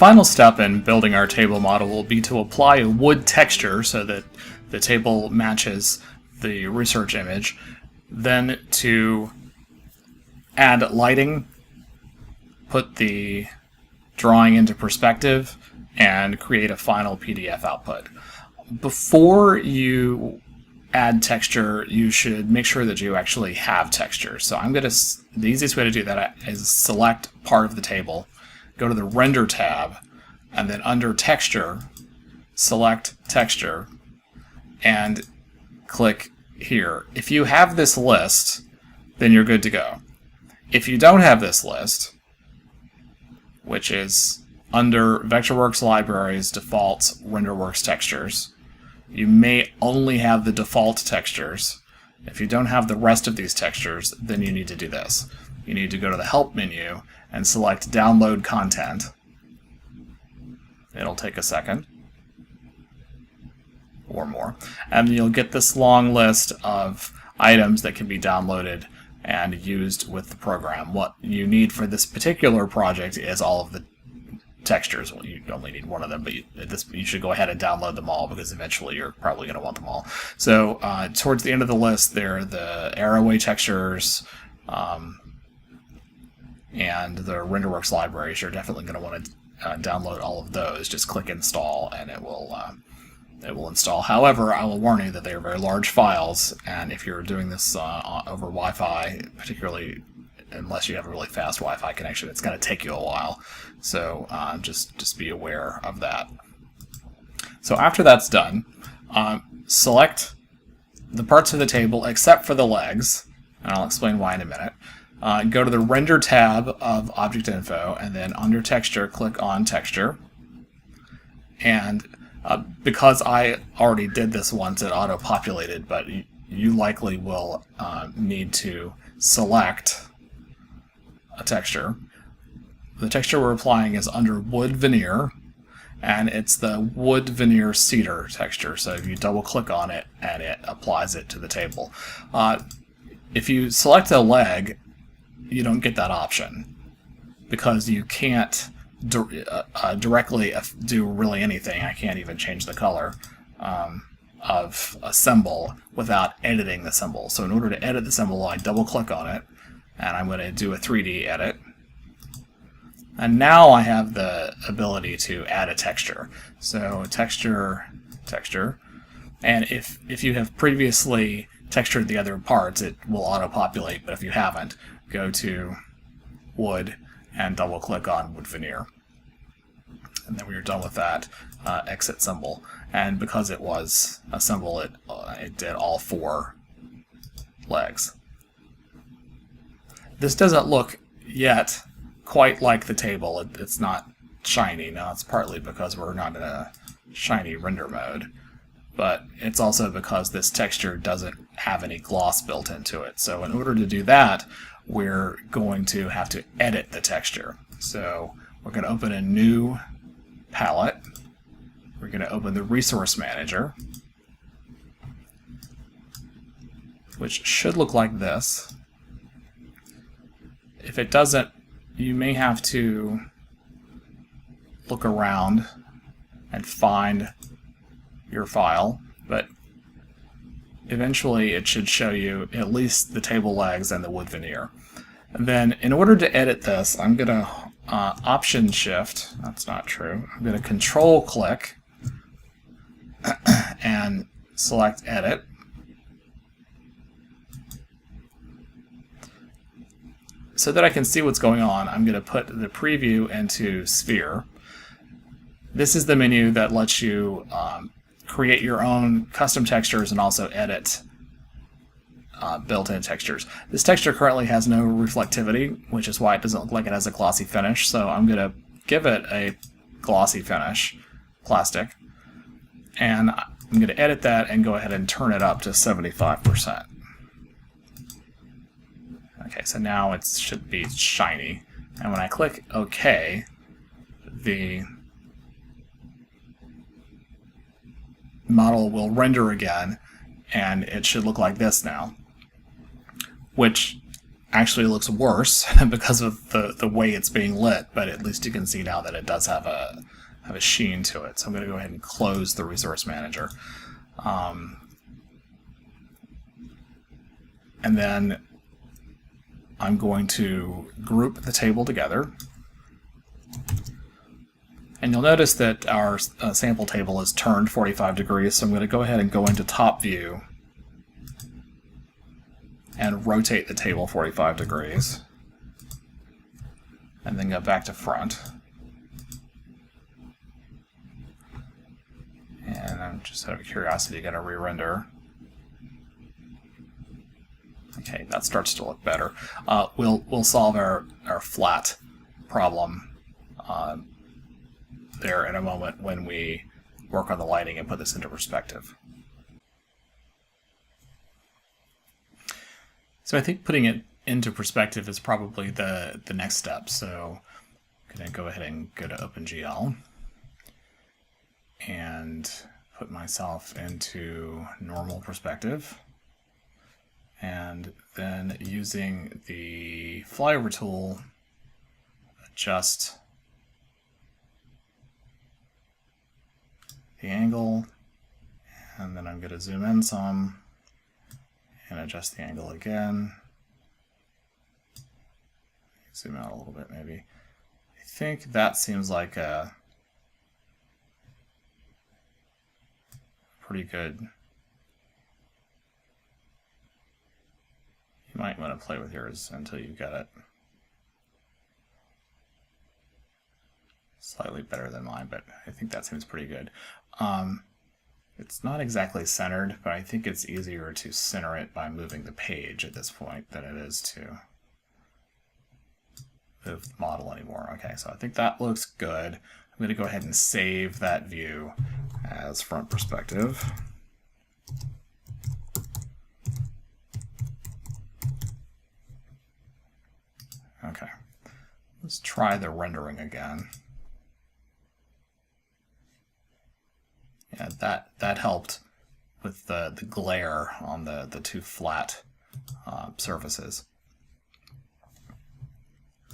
final step in building our table model will be to apply a wood texture so that the table matches the research image, then to add lighting, put the drawing into perspective, and create a final PDF output. Before you add texture, you should make sure that you actually have texture. So the easiest way to do that is select part of the table, go to the Render tab, and then under Texture, select Texture, and click here. If you have this list, then you're good to go. If you don't have this list, which is under Vectorworks Libraries, Defaults, RenderWorks Textures, you may only have the default textures. If you don't have the rest of these textures, then you need to do this. You need to go to the Help menu and select Download Content. It'll take a second or more, and you'll get this long list of items that can be downloaded and used with the program. What you need for this particular project is all of the textures. Well, you only need one of them, but you should go ahead and download them all because eventually you're probably going to want them all. So towards the end of the list, there are the Arrowway textures and the RenderWorks libraries. You're definitely going to want to download all of those. Just click Install, and it will install. However, I will warn you that they are very large files, and if you're doing this over Wi-Fi, particularly unless you have a really fast Wi-Fi connection, it's going to take you a while. So just be aware of that. So after that's done, select the parts of the table except for the legs, and I'll explain why in a minute. Go to the Render tab of Object Info, and then under Texture, click on Texture. And because I already did this once, it auto-populated, but you likely will need to select a texture. The texture we're applying is under Wood Veneer, and it's the Wood Veneer Cedar texture. So if you double-click on it, and it applies it to the table. If you select a leg, you don't get that option because you can't directly do really anything. I can't even change the color of a symbol without editing the symbol. So in order to edit the symbol, I double-click on it, and I'm going to do a 3D edit. And now I have the ability to add a texture. So texture, and if you have previously textured the other parts, it will auto-populate, but if you haven't, go to Wood and double-click on Wood Veneer. And then when you're done with that, exit symbol. And because it was a symbol, it did all 4 legs. This doesn't look yet quite like the table. It's not shiny. Now, it's partly because we're not in a shiny render mode, but it's also because this texture doesn't have any gloss built into it. So in order to do that, we're going to have to edit the texture. So we're going to open a new palette. We're going to open the Resource Manager, which should look like this. If it doesn't, you may have to look around and find your file, but eventually it should show you at least the table legs and the wood veneer. And then in order to edit this, I'm going to Option Shift, that's not true, I'm going to Control click and select Edit. So that I can see what's going on, I'm going to put the preview into Sphere. This is the menu that lets you create your own custom textures and also edit built-in textures. This texture currently has no reflectivity, which is why it doesn't look like it has a glossy finish, so I'm going to give it a glossy finish, plastic, and I'm going to edit that and go ahead and turn it up to 75%. Okay, so now it should be shiny, and when I click OK, the model will render again, and it should look like this now, which actually looks worse because of the way it's being lit, but at least you can see now that it does have a sheen to it. So I'm going to go ahead and close the Resource Manager. And then I'm going to group the table together. And you'll notice that our sample table is turned 45 degrees, so I'm going to go ahead and go into Top View and rotate the table 45 degrees. And then go back to Front. And I'm just out of curiosity going to re-render. Okay, that starts to look better. We'll solve our flat problem there in a moment when we work on the lighting and put this into perspective. So I think putting it into perspective is probably the next step. So I'm going to go ahead and go to OpenGL and put myself into normal perspective. And then using the flyover tool, adjust the angle, and then I'm going to zoom in some and adjust the angle again. Zoom out a little bit maybe. I think that seems like a pretty good. You might want to play with yours until you get it. Slightly better than mine, but I think that seems pretty good. It's not exactly centered, but I think it's easier to center it by moving the page at this point than it is to move the model anymore. Okay, so I think that looks good. I'm going to go ahead and save that view as front perspective. Okay, let's try the rendering again. Yeah, that helped with the glare on the two flat surfaces.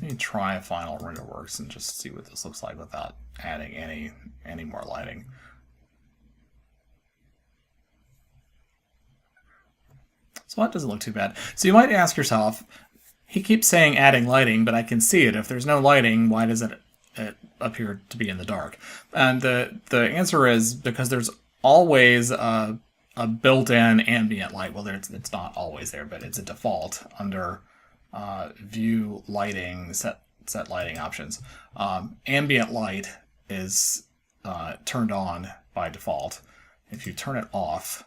Let me try Final RenderWorks and just see what this looks like without adding any more lighting. So that doesn't look too bad. So you might ask yourself, he keeps saying adding lighting, but I can see it. If there's no lighting, why does it appear to be in the dark? And the answer is because there's always a built-in ambient light. Well, it's not always there, but it's a default under View Lighting, set lighting options. Ambient light is turned on by default. If you turn it off,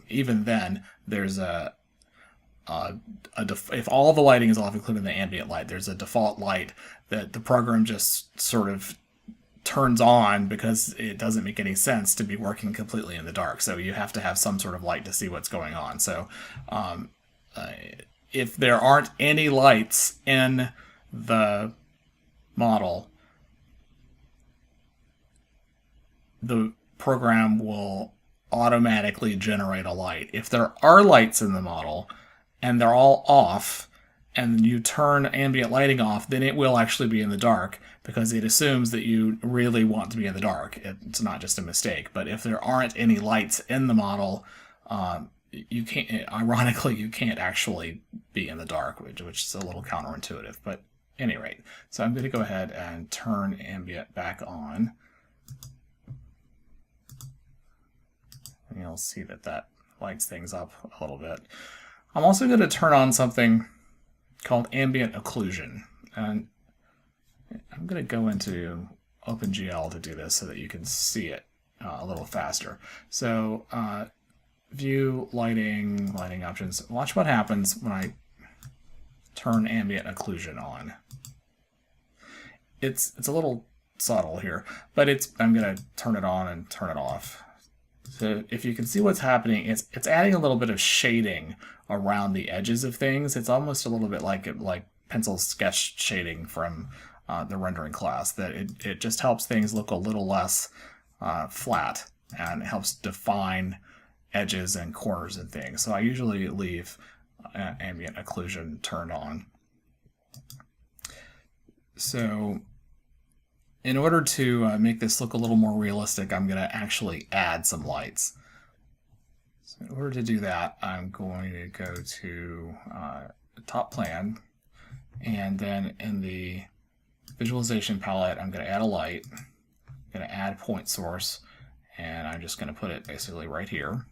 even then, there's if all the lighting is off, including the ambient light, there's a default light that the program just sort of turns on because it doesn't make any sense to be working completely in the dark. So you have to have some sort of light to see what's going on. So if there aren't any lights in the model, the program will automatically generate a light. If there are lights in the model and they're all off, and you turn ambient lighting off, then it will actually be in the dark because it assumes that you really want to be in the dark. It's not just a mistake. But if there aren't any lights in the model, you can't. Ironically, you can't actually be in the dark, which is a little counterintuitive. But at any rate, so I'm going to go ahead and turn ambient back on. And you'll see that lights things up a little bit. I'm also going to turn on something called ambient occlusion, and I'm going to go into OpenGL to do this so that you can see it a little faster. So view lighting options. Watch what happens when I turn ambient occlusion on. It's a little subtle here, but I'm going to turn it on and turn it off. So if you can see what's happening, it's adding a little bit of shading around the edges of things. It's almost a little bit like pencil sketch shading from the rendering class, that it just helps things look a little less flat, and it helps define edges and corners and things. So I usually leave ambient occlusion turned on. So in order to make this look a little more realistic, I'm going to actually add some lights. So in order to do that, I'm going to go to top plan, and then in the visualization palette, I'm going to add a light. I'm going to add point source, and I'm just going to put it basically right here.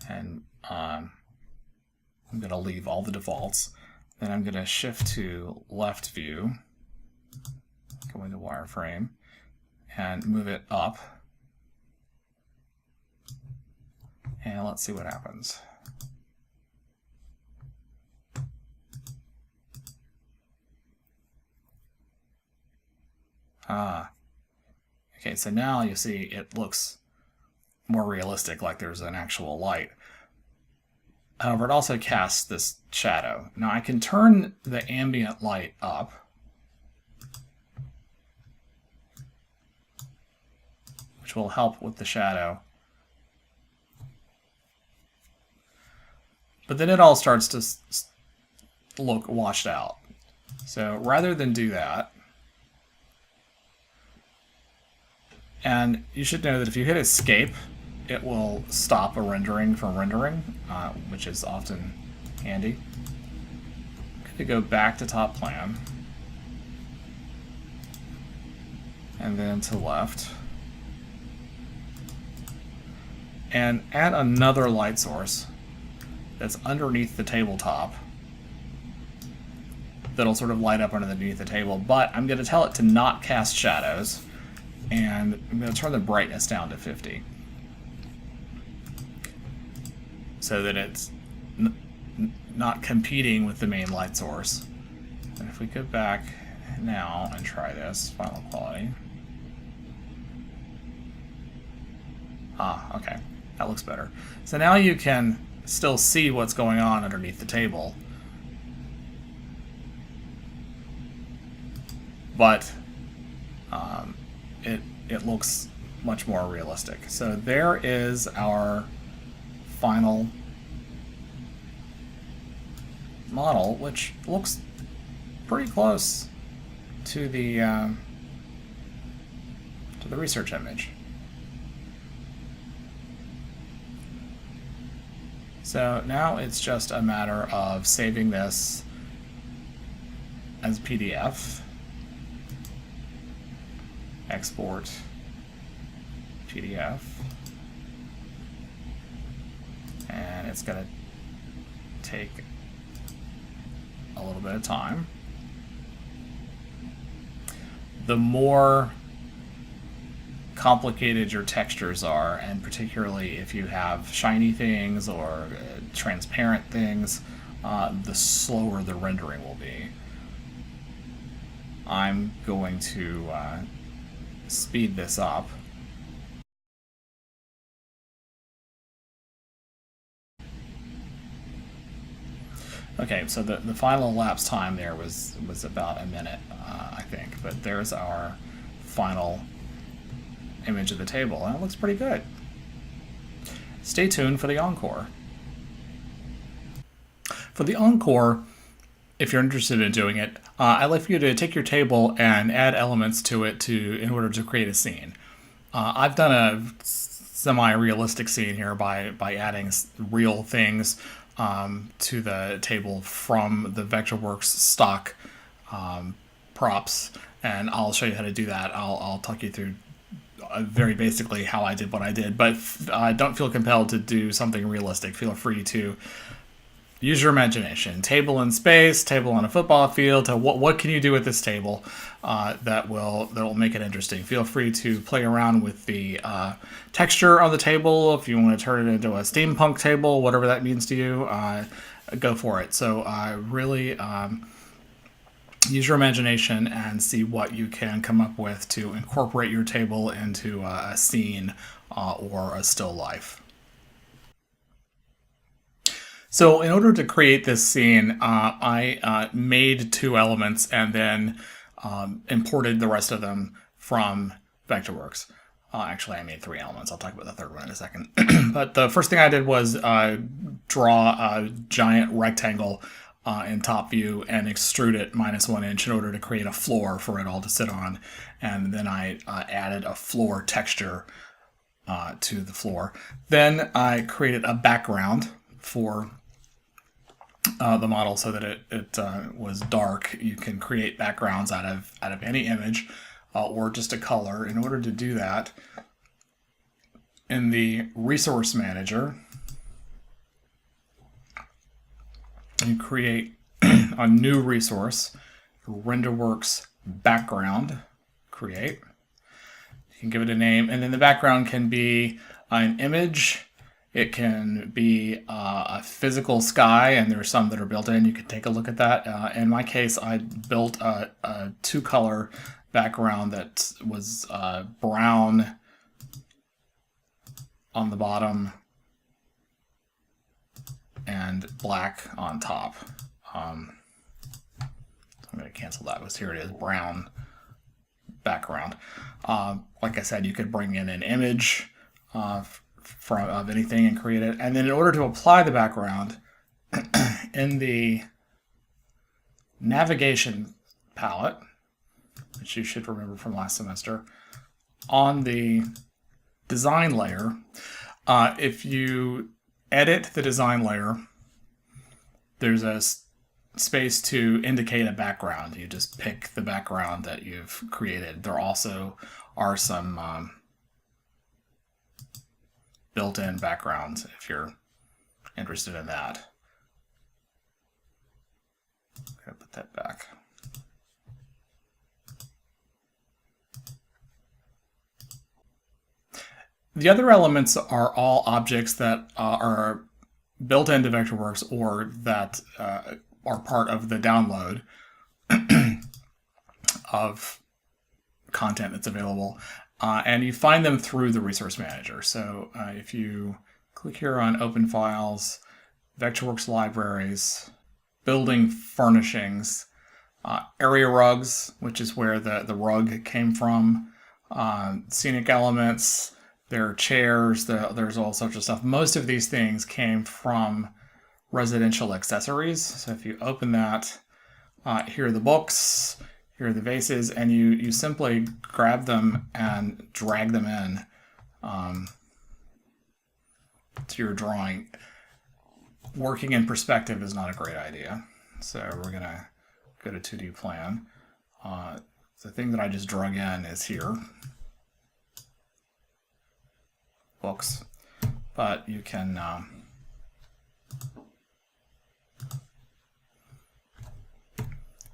And I'm going to leave all the defaults. Then I'm going to shift to left view, go into wireframe, and move it up. And let's see what happens. Okay, so now you see it looks more realistic, like there's an actual light. However, it also casts this shadow. Now I can turn the ambient light up. Which will help with the shadow. But then it all starts to look washed out. So rather than do that, and you should know that if you hit escape, it will stop a rendering from rendering, which is often handy. I'm going to go back to top plan, and then to left, and add another light source that's underneath the tabletop that'll sort of light up underneath the table, but I'm going to tell it to not cast shadows, and I'm going to turn the brightness down to 50. So that it's not competing with the main light source. And if we go back now and try this, final quality. Okay, that looks better. So now you can still see what's going on underneath the table. But it looks much more realistic. So there is our final model, which looks pretty close to the research image. So now it's just a matter of saving this as PDF, export PDF, and it's going to take a little bit of time. The more complicated your textures are, and particularly if you have shiny things or transparent things, the slower the rendering will be. I'm going to speed this up. Okay, so the final elapsed time there was about a minute, I think, but there's our final image of the table, and it looks pretty good. Stay tuned for the encore. For the encore, if you're interested in doing it, I'd like for you to take your table and add elements to it in order to create a scene. I've done a semi-realistic scene here by adding real things to the table from the Vectorworks stock props, and I'll show you how to do that. I'll talk you through very basically how I did what I did, but don't feel compelled to do something realistic. Feel free to use your imagination. Table in space, table on a football field. What can you do with this table that will make it interesting? Feel free to play around with the texture on the table. If you want to turn it into a steampunk table, whatever that means to you, go for it. So really use your imagination and see what you can come up with to incorporate your table into a scene or a still life. So in order to create this scene, I made two elements and then imported the rest of them from Vectorworks. Actually, I made 3 elements. I'll talk about the third one in a second. But the first thing I did was draw a giant rectangle in top view and extrude it -1 inch in order to create a floor for it all to sit on. And then I added a floor texture to the floor. Then I created a background for the model so that it was dark. You can create backgrounds out of any image or just a color. In order to do that, in the resource manager, you create a new resource, RenderWorks background, create. You can give it a name, and then the background can be an image. It can be a physical sky, and there are some that are built in. You can take a look at that. In my case, I built a 2-color background that was brown on the bottom and black on top. I'm going to cancel that because here it is, brown background. Like I said, you could bring in an image of anything and create it. And then in order to apply the background, in the navigation palette, which you should remember from last semester, on the design layer, if you edit the design layer, there's a space to indicate a background. You just pick the background that you've created. There also are some built-in backgrounds if you're interested in that. I'm going to put that back. The other elements are all objects that are built into Vectorworks or that are part of the download of content that's available. And you find them through the resource manager. So if you click here on Open Files, Vectorworks Libraries, Building Furnishings, Area Rugs, which is where the rug came from, Scenic Elements, there are chairs, there's all sorts of stuff. Most of these things came from residential accessories. So if you open that, here are the books, here are the vases, and you simply grab them and drag them in to your drawing. Working in perspective is not a great idea. So we're going to go to 2D plan. The thing that I just drug in is here. Books. But you can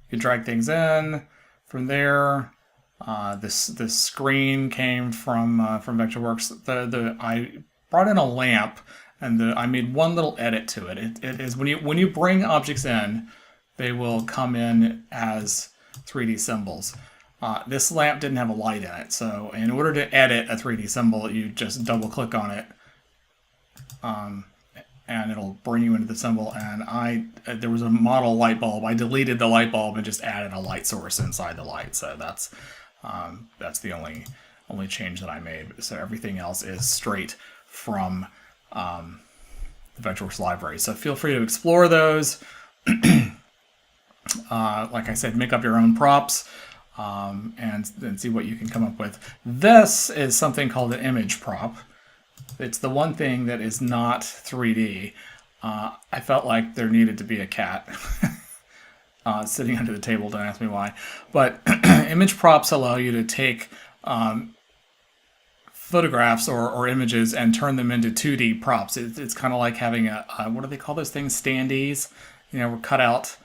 you drag things in. From there, this screen came from Vectorworks. I brought in a lamp, and I made one little edit to it. It is when you bring objects in, they will come in as 3D symbols. This lamp didn't have a light in it, so in order to edit a 3D symbol, you just double click on it, and it'll bring you into the symbol. And there was a model light bulb. I deleted the light bulb and just added a light source inside the light. So that's the only change that I made. So everything else is straight from the Vectorworks library. So feel free to explore those. Like I said, make up your own props. And see what you can come up with. This is something called an image prop. It's the one thing that is not 3D. I felt like there needed to be a cat sitting under the table, don't ask me why. But image props allow you to take photographs or images and turn them into 2D props. It's kind of like having a what do they call those things? Standees. Cut out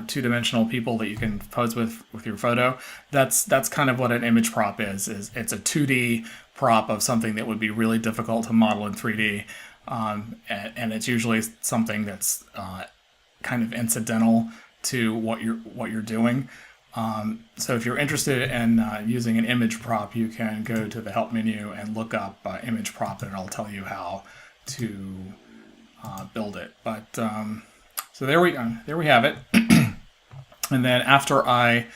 two-dimensional people that you can pose with your photo. That's kind of what an image prop is. It's a 2D prop of something that would be really difficult to model in 3D, and it's usually something that's kind of incidental to what you're doing. So if you're interested in using an image prop, you can go to the help menu and look up image prop, and it'll tell you how to build it. But so there we have it. And then after I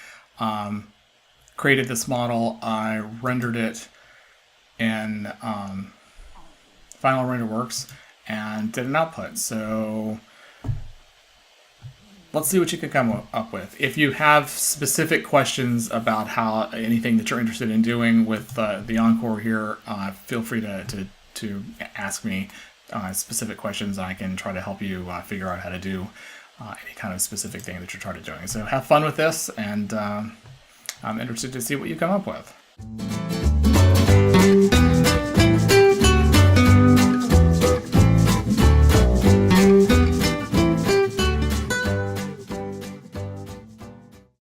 created this model, I rendered it in Final Render Works and did an output. So let's see what you can come up with. If you have specific questions about how anything that you're interested in doing with the Encore here, feel free to ask me specific questions. I can try to help you figure out how to do any kind of specific thing that you're trying to doing. So have fun with this, and I'm interested to see what you come up with.